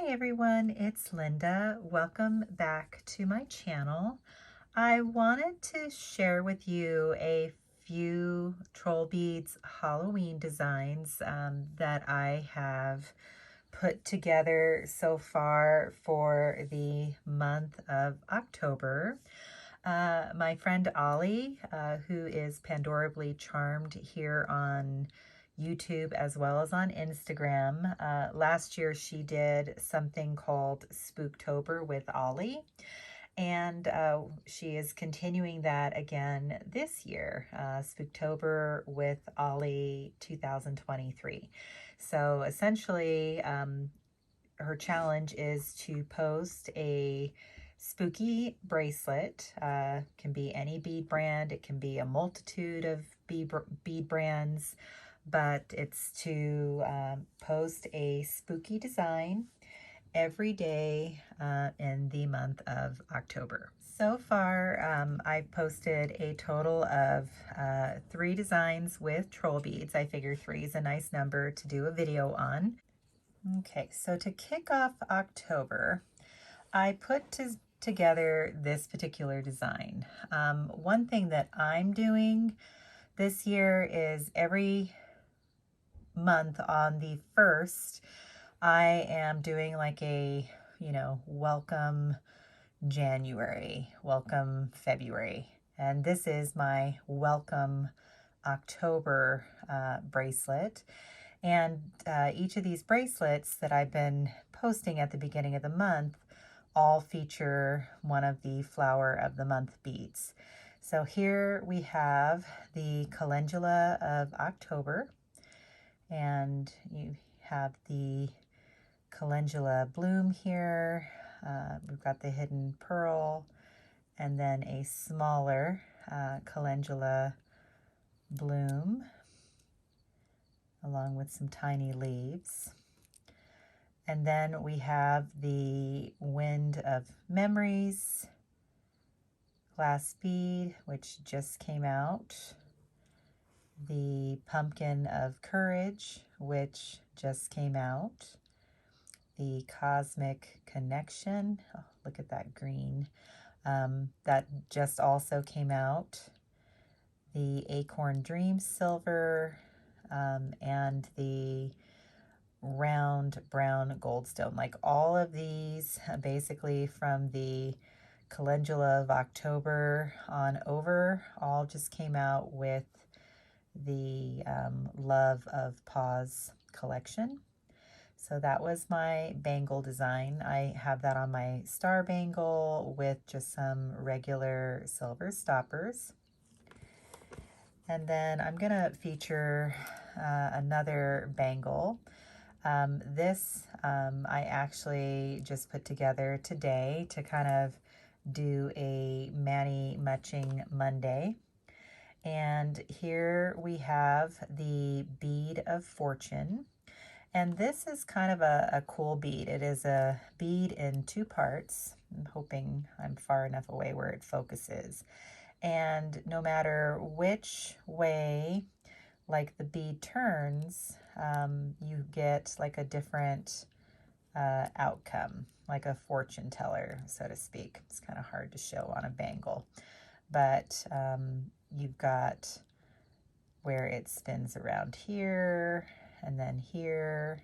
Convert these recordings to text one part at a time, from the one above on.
Hi everyone, it's Linda. Welcome back to my channel. I wanted to share with you a few Trollbeads Halloween designs that I have put together so far for the month of October. My friend Ollie, who is Pandorably Charmed here on YouTube as well as on Instagram. Last year she did something called Spooktober with Ollie, and she is continuing that again this year, Spooktober with Ollie 2023. So essentially, her challenge is to post a spooky bracelet. Can be any bead brand, it can be a multitude of bead brands, but it's to post a spooky design every day in the month of October. So far, I've posted a total of 3 designs with troll beads. I figure 3 is a nice number to do a video on. Okay, so to kick off October, I put together this particular design. One thing that I'm doing this year is every month on the 1st, I am doing like a, welcome January, welcome February. And this is my welcome October bracelet. And each of these bracelets that I've been posting at the beginning of the month all feature one of the flower of the month beads. So here we have the calendula of October, and you have the calendula bloom here. We've got the hidden pearl, and then a smaller calendula bloom along with some tiny leaves. And then we have the Wind of Memories glass bead, which just came out. The Pumpkin of Courage, which just came out. The Cosmic Connection, oh, look at that green, that just also came out. The Acorn Dream Silver, and the round brown goldstone. Like all of these basically from the calendula of October on over all just came out with the Love of Paws collection. So that was my bangle design. I have that on my star bangle with just some regular silver stoppers. And then I'm going to feature another bangle. This I actually just put together today to kind of do a Mani Muching Monday. And here we have the Bead of Fortune. And this is kind of a cool bead. It is a bead in 2 parts. I'm hoping I'm far enough away where it focuses. And no matter which way like the bead turns, you get like a different outcome, like a fortune teller, so to speak. It's kind of hard to show on a bangle, but you've got where it spins around here, and then here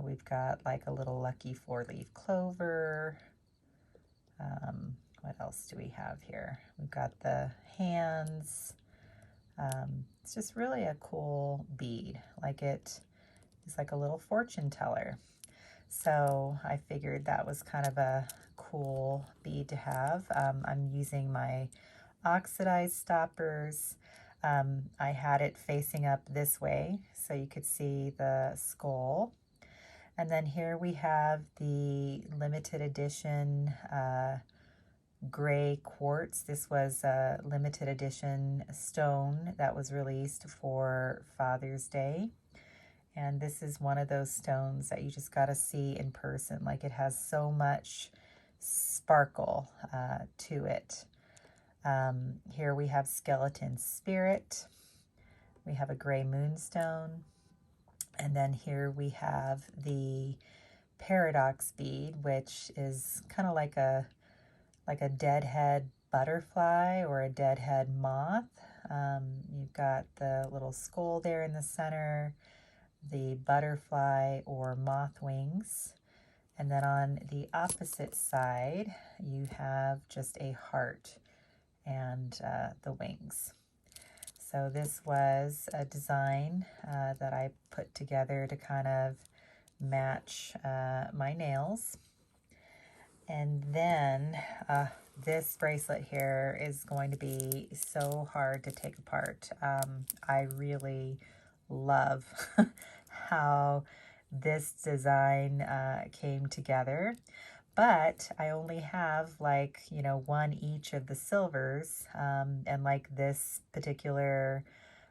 we've got like a little lucky 4-leaf clover. What else do we have here? We've got the hands. It's just really a cool bead. Like it's like a little fortune teller. So I figured that was kind of a cool bead to have. I'm using my oxidized stoppers. I had it facing up this way so you could see the skull. And then here we have the limited edition gray quartz. This was a limited edition stone that was released for Father's Day. And this is one of those stones that you just got to see in person. Like it has so much sparkle to it. Here we have Skeleton Spirit. We have a gray moonstone. And then here we have the paradox bead, which is kind of like a deadhead butterfly or a deadhead moth. You've got the little skull there in the center, the butterfly or moth wings, and then on the opposite side you have just a heart and the wings. So this was a design that I put together to kind of match my nails. And then this bracelet here is going to be so hard to take apart. I really love how this design came together, but I only have like, you know, one each of the silvers, and like this particular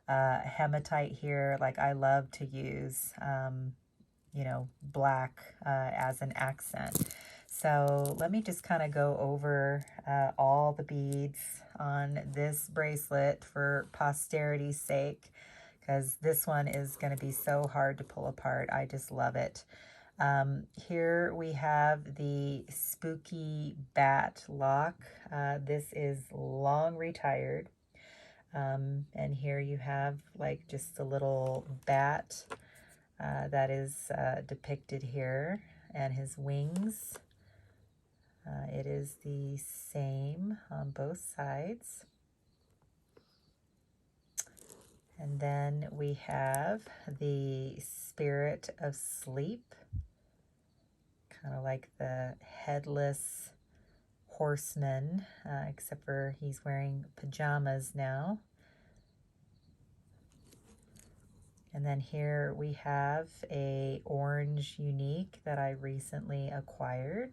hematite here, like I love to use, you know, black as an accent. So let me just kind of go over all the beads on this bracelet for posterity's sake, because this one is going to be so hard to pull apart. I just love it. Here we have the spooky bat lock. This is long retired. And here you have like just a little bat that is depicted here, and his wings. It is the same on both sides. And then we have the spirit of sleep, kind of like the headless horseman, except for he's wearing pajamas now. And then here we have a orange unique that I recently acquired,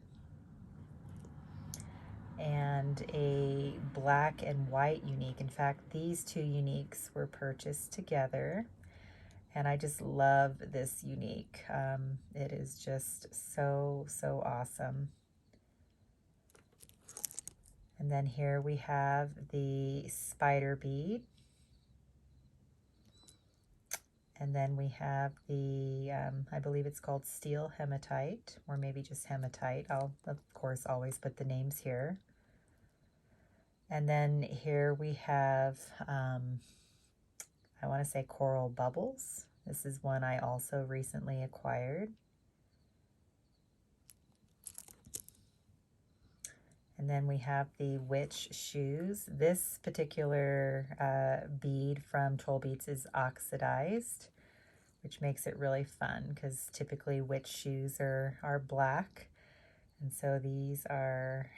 and a black and white unique. In fact, these two uniques were purchased together, and I just love this unique. It is just so awesome. And then here we have the spider bead. And then we have the, I believe it's called steel hematite, or maybe just hematite. I'll, of course, always put the names here. And then here we have, I want to say coral bubbles. This is one I also recently acquired. And then we have the witch shoes. This particular bead from Trollbeads is oxidized, which makes it really fun because typically witch shoes are black. And so these are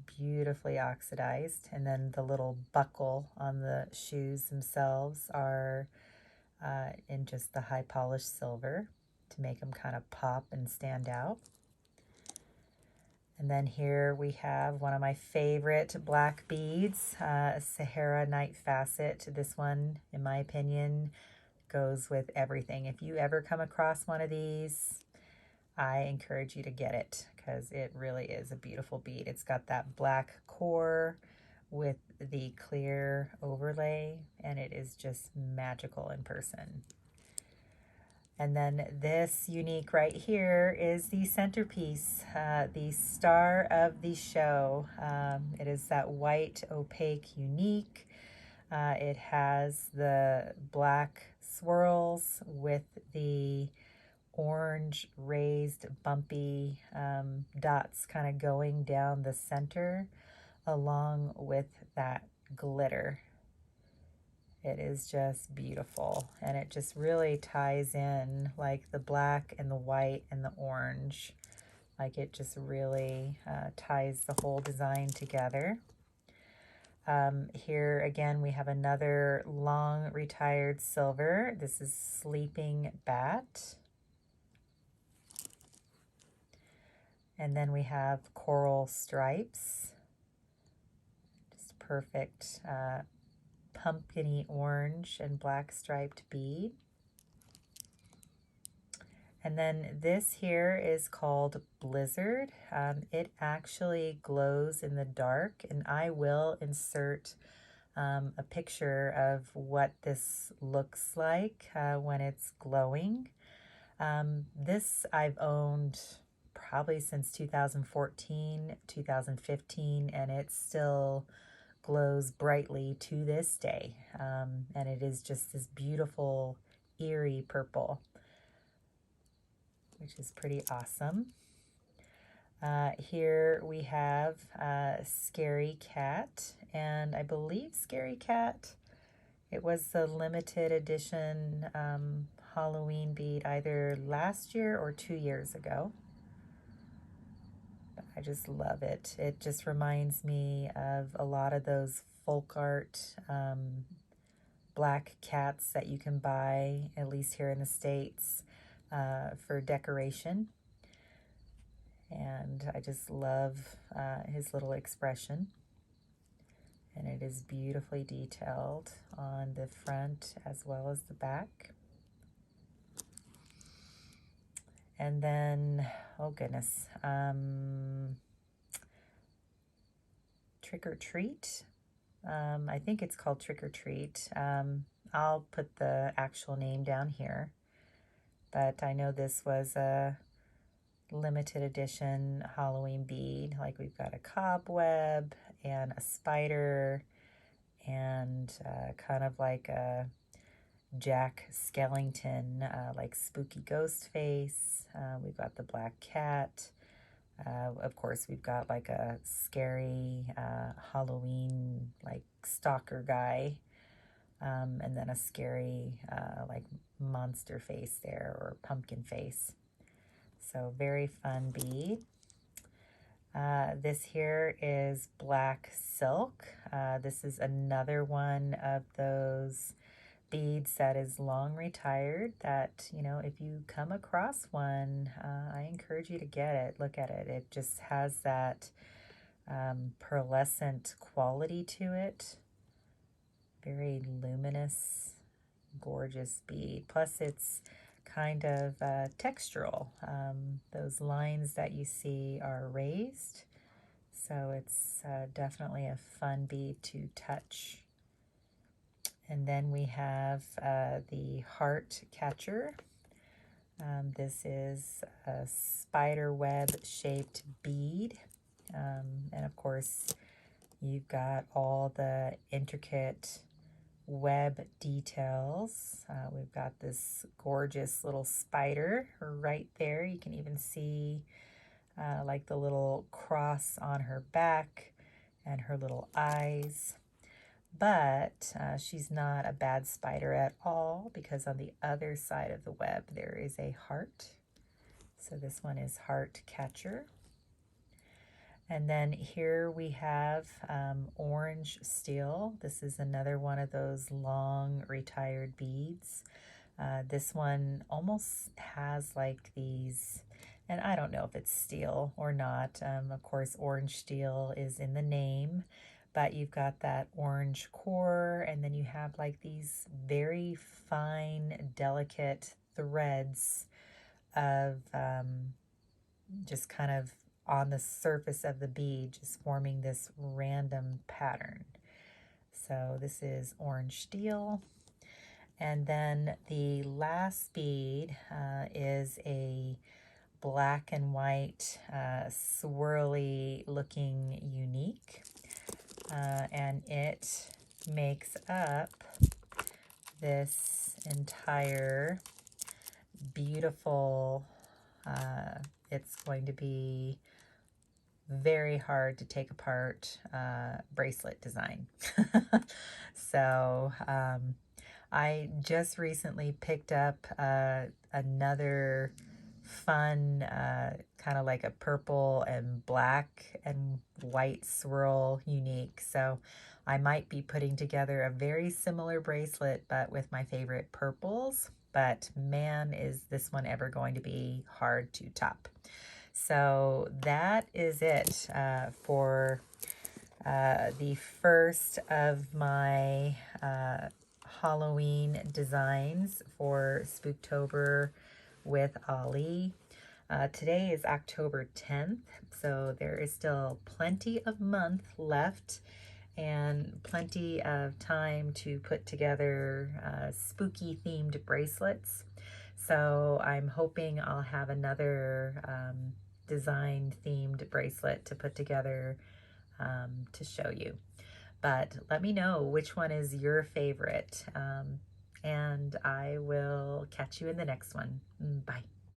beautifully oxidized. And then the little buckle on the shoes themselves are in just the high polished silver to make them kind of pop and stand out. And then here we have one of my favorite black beads, Sahara Night Facet. This one, in my opinion, goes with everything. If you ever come across one of these, I encourage you to get it because it really is a beautiful bead. It's got that black core with the clear overlay, and it is just magical in person. And then this unique right here is the centerpiece, the star of the show. It is that white opaque unique. It has the black swirls with the orange raised bumpy dots kind of going down the center along with that glitter. It is just beautiful, and it just really ties in like the black and the white and the orange. Like it just really ties the whole design together. Here again we have another long retired silver. This is Sleeping Bat. And then we have coral stripes. Just perfect pumpkiny orange and black striped bead. And then this here is called Blizzard. It actually glows in the dark, and I will insert a picture of what this looks like when it's glowing. This I've owned probably since 2014, 2015, and it still glows brightly to this day. And it is just this beautiful, eerie purple, which is pretty awesome. Here we have Scary Cat, and I believe Scary Cat, it was the limited edition Halloween bead either last year or 2 years ago. But I just love it. It just reminds me of a lot of those folk art black cats that you can buy, at least here in the States, for decoration. And I just love his little expression. And it is beautifully detailed on the front as well as the back. And then, oh goodness, Trick or Treat. I think it's called Trick or Treat. I'll put the actual name down here. But I know this was a limited edition Halloween bead. Like we've got a cobweb and a spider and kind of like a Jack Skellington, like spooky ghost face. We've got the black cat. Of course, we've got like a scary Halloween like stalker guy. And then a scary like monster face there, or pumpkin face. So very fun bead. This here is black silk. This is another one of those beads that is long retired that, you know, if you come across one, I encourage you to get it. Look at it. It just has that pearlescent quality to it. Very luminous, gorgeous bead. Plus it's kind of textural. Those lines that you see are raised, so it's definitely a fun bead to touch. And then we have the heart catcher. This is a spider web shaped bead, and of course you've got all the intricate web details. We've got this gorgeous little spider right there. You can even see like the little cross on her back and her little eyes. But she's not a bad spider at all, because on the other side of the web there is a heart. So this one is heart catcher. And then here we have orange steel. This is another one of those long retired beads. This one almost has like these, and I don't know if it's steel or not. Of course, orange steel is in the name, but you've got that orange core, and then you have like these very fine, delicate threads of just kind of on the surface of the bead, just forming this random pattern. So this is orange steel. And then the last bead is a black and white swirly looking unique. And it makes up this entire beautiful, it's going to be very hard to take apart bracelet design. So I just recently picked up another fun kind of like a purple and black and white swirl unique. So I might be putting together a very similar bracelet, but with my favorite purples. But man, is this one ever going to be hard to top. So that is it for the first of my Halloween designs for Spooktober with Ollie. Today is October 10th, so there is still plenty of month left and plenty of time to put together spooky themed bracelets. So I'm hoping I'll have another design themed bracelet to put together to show you. But let me know which one is your favorite, and I will catch you in the next one. Bye.